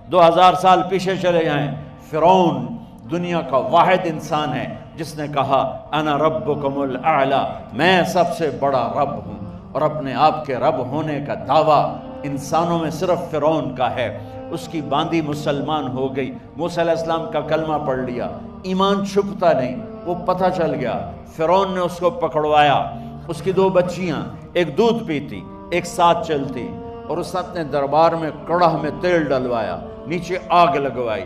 2000 سال پیچھے چلے جائیں، فرعون دنیا کا واحد انسان ہے جس نے کہا انا ربکم الاعلی، میں سب سے بڑا رب ہوں، اور اپنے آپ کے رب ہونے کا دعویٰ انسانوں میں صرف فرعون کا ہے۔ اس کی باندی مسلمان ہو گئی، موسیٰ علیہ السلام کا کلمہ پڑھ لیا، ایمان چھپتا نہیں، وہ پتہ چل گیا۔ فرعون نے اس کو پکڑوایا، اس کی 2 بچیاں، ایک دودھ پیتی ایک ساتھ چلتی، اور اس نے اپنے دربار میں کڑاہ میں تیل ڈلوایا، نیچے آگ لگوائی،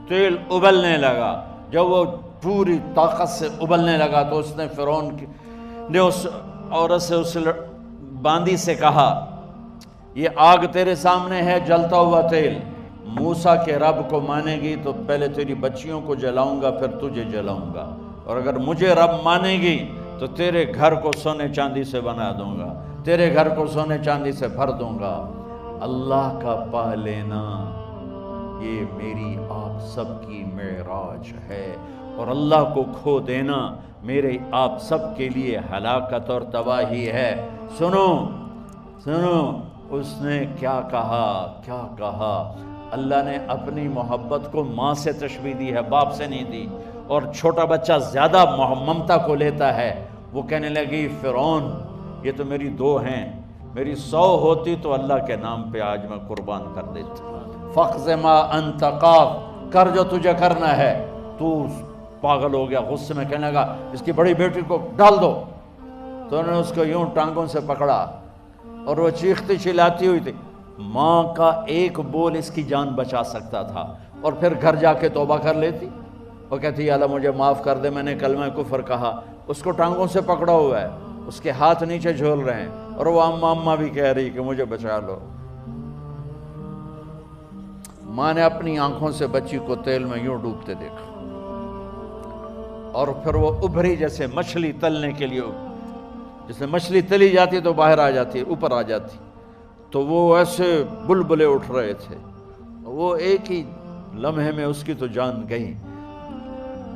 تیل ابلنے لگا۔ جب وہ پوری طاقت سے ابلنے لگا تو اس نے فرعون نے اس عورت سے، اس باندی سے کہا یہ آگ تیرے سامنے ہے، جلتا ہوا تیل، موسیٰ کے رب کو مانے گی تو پہلے تیری بچیوں کو جلاؤں گا پھر تجھے جلاؤں گا، اور اگر مجھے رب مانے گی تو تیرے گھر کو سونے چاندی سے بنا دوں گا، تیرے گھر کو سونے چاندی سے بھر دوں گا۔ اللہ کا پا لینا یہ میری آپ سب کی معراج ہے، اور اللہ کو کھو دینا میرے آپ سب کے لیے ہلاکت اور تباہی ہے۔ سنو سنو اس نے کیا کہا، کیا کہا۔ اللہ نے اپنی محبت کو ماں سے تشبیہ دی ہے، باپ سے نہیں دی، اور چھوٹا بچہ زیادہ ممتا کو لیتا ہے۔ وہ کہنے لگی فرعون یہ تو میری 2 ہیں، میری 100 ہوتی تو اللہ کے نام پہ آج میں قربان کر دیتی۔ فَقْضِ مَا أَنْتَ قَاضٍ، کر جو تجھے کرنا ہے۔ تو پاگل ہو گیا، غصے میں کہنے لگا اس کی بڑی بیٹی کو ڈال دو۔ تو انہوں نے اس کو یوں ٹانگوں سے پکڑا اور وہ چیختی چلاتی ہوئی تھی۔ ماں کا ایک بول اس کی جان بچا سکتا تھا، اور پھر گھر جا کے توبہ کر لیتی، وہ کہتی یا اللہ مجھے معاف کر دے، میں نے کلمہ کفر کہا۔ اس کو ٹانگوں سے پکڑا ہوا ہے، اس کے ہاتھ نیچے جھول رہے ہیں، اور وہ اماں بھی کہہ رہی کہ مجھے بچا لو۔ ماں نے اپنی آنکھوں سے بچی کو تیل میں یوں ڈوبتے دیکھا، اور پھر وہ ابھری جیسے مچھلی تلنے کے لیے، جیسے مچھلی تلی جاتی تو باہر آ جاتی، اوپر آ جاتی، تو وہ ایسے بلبلے اٹھ رہے تھے۔ وہ ایک ہی لمحے میں اس کی تو جان گئی،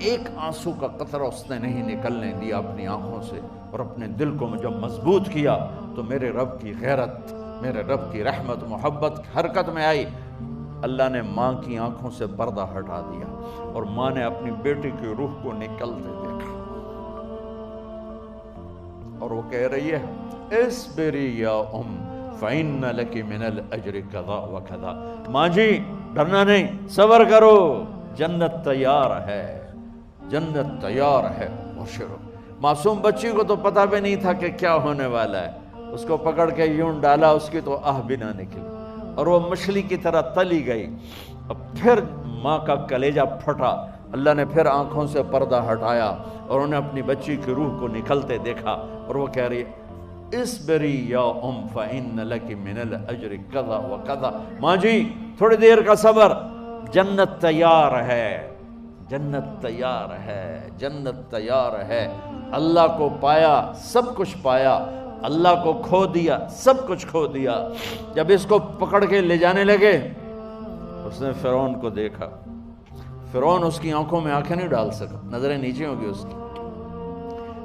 ایک آنسو کا قطرہ اس نے نہیں نکلنے دیا اپنی آنکھوں سے، اور اپنے دل کو جب مضبوط کیا تو میرے رب کی غیرت، میرے رب کی رحمت محبت حرکت میں آئی۔ اللہ نے ماں کی آنکھوں سے پردہ ہٹا دیا، اور ماں نے اپنی بیٹی کی روح کو نکلتے دیکھا، اور وہ کہہ رہی ہے اصبری یا ام فإن لک من الأجر کذا وکذا، ماں جی ڈرنا نہیں، صبر کرو، جنت تیار ہے، جنت تیار ہے۔ بشرو، معصوم بچی کو تو پتہ بھی نہیں تھا کہ کیا ہونے والا ہے، اس کو پکڑ کے یوں ڈالا، اس کی تو آہ بھی نہ نکلی، اور وہ مچھلی کی طرح تلی گئی۔ اب پھر ماں کا کلیجہ پھٹا، اللہ نے پھر آنکھوں سے پردہ ہٹایا، اور انہیں اپنی بچی کی روح کو نکلتے دیکھا، اور وہ کہہ رہی اصبری یا ام فإن لک من الأجر کذا وکذا، ماں جی تھوڑی دیر کا صبر، جنت تیار ہے، جنت تیار ہے، جنت تیار ہے۔ اللہ کو پایا سب کچھ پایا، اللہ کو کھو دیا سب کچھ کھو دیا۔ جب اس کو پکڑ کے لے جانے لگے، اس نے فرعون کو دیکھا، فرعون اس کی آنکھوں میں آنکھیں نہیں ڈال سکا، نظریں نیچے ہوگی اس کی۔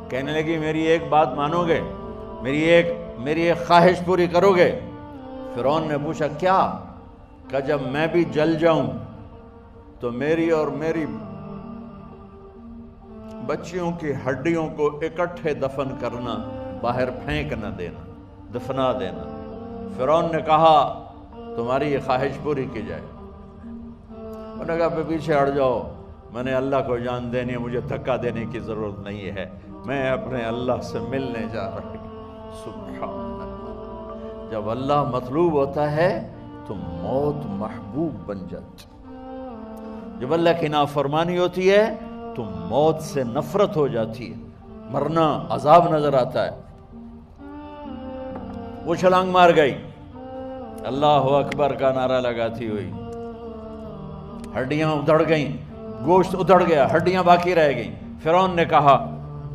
کہنے لگی میری ایک بات مانو گے، میری ایک خواہش پوری کرو گے؟ فرعون نے پوچھا کیا؟ کہ جب میں بھی جل جاؤں تو میری اور میری بچیوں کی ہڈیوں کو اکٹھے دفن کرنا، باہر پھینک نہ دینا، دفنا دینا۔ فرعون نے کہا تمہاری یہ خواہش پوری کی جائے۔ انہوں نے کہا پیچھے ہٹ جاؤ، میں نے اللہ کو جان دینی ہے، مجھے دھکا دینے کی ضرورت نہیں ہے، میں اپنے اللہ سے ملنے جا رہا ہوں۔ سبحان اللہ، جب اللہ مطلوب ہوتا ہے تو موت محبوب بن جاتی، جب اللہ کی نافرمانی ہوتی ہے تو موت سے نفرت ہو جاتی ہے، مرنا عذاب نظر آتا ہے۔ وہ چھلانگ مار گئی، اللہ اکبر کا نعرہ لگاتی ہوئی، ہڈیاں ادھڑ گئیں، گوشت ادھڑ گیا، ہڈیاں باقی رہ گئیں۔ فرعون نے کہا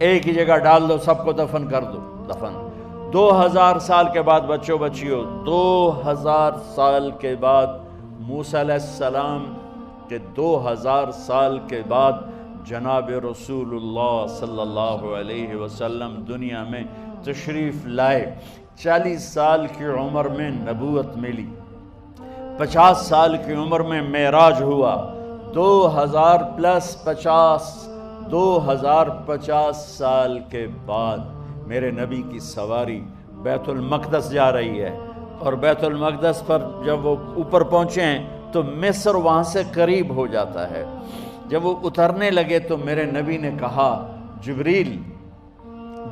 ایک ہی جگہ ڈال دو، سب کو دفن کر دو، دفن۔ 2000 سال کے بعد بچوں بچیوں، 2000 سال کے بعد موسیٰ علیہ السلام کے 2000 سال کے بعد جناب رسول اللہ صلی اللہ علیہ وسلم دنیا میں تشریف لائے۔ 40 سال کی عمر میں نبوت ملی، 50 سال کی عمر میں معراج ہوا، 2000 پلس 50 2050 سال کے بعد میرے نبی کی سواری بیت المقدس جا رہی ہے، اور بیت المقدس پر جب وہ اوپر پہنچے ہیں تو مصر وہاں سے قریب ہو جاتا ہے۔ جب وہ اترنے لگے تو میرے نبی نے کہا جبریل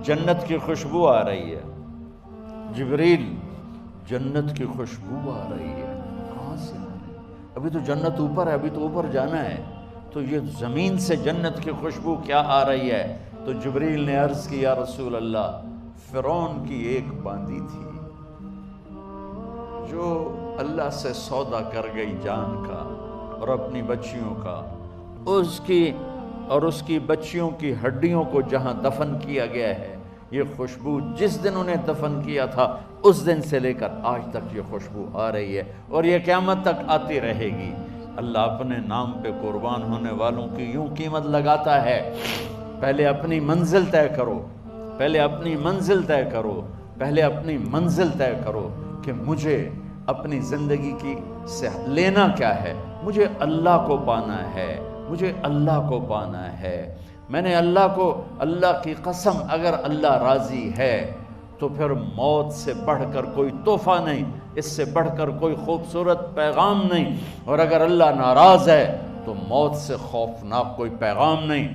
جنت کی خوشبو آ رہی ہے، جبریل جنت کی خوشبو آ رہی ہے، کہاں سے آ رہی ہے؟ ابھی تو جنت اوپر ہے، ابھی تو اوپر جانا ہے، تو یہ زمین سے جنت کی خوشبو کیا آ رہی ہے؟ تو جبریل نے عرض کی یا رسول اللہ، فرعون کی ایک باندی تھی جو اللہ سے سودا کر گئی جان کا اور اپنی بچیوں کا، اس کی بچیوں کی ہڈیوں کو جہاں دفن کیا گیا ہے، یہ خوشبو جس دن انہیں دفن کیا تھا اس دن سے لے کر آج تک یہ خوشبو آ رہی ہے اور یہ قیامت تک آتی رہے گی۔ اللہ اپنے نام پہ قربان ہونے والوں کی یوں قیمت لگاتا ہے، پہلے اپنی منزل طے کرو، پہلے اپنی منزل طے کرو، پہلے اپنی منزل طے کرو کہ مجھے اپنی زندگی کی سے لینا کیا ہے، مجھے اللہ کو پانا ہے، مجھے اللہ کو پانا ہے۔ میں نے اللہ کی قسم اگر اللہ راضی ہے تو پھر موت سے بڑھ کر کوئی تحفہ نہیں، اس سے بڑھ کر کوئی خوبصورت پیغام نہیں، اور اگر اللہ ناراض ہے تو موت سے خوفناک کوئی پیغام نہیں۔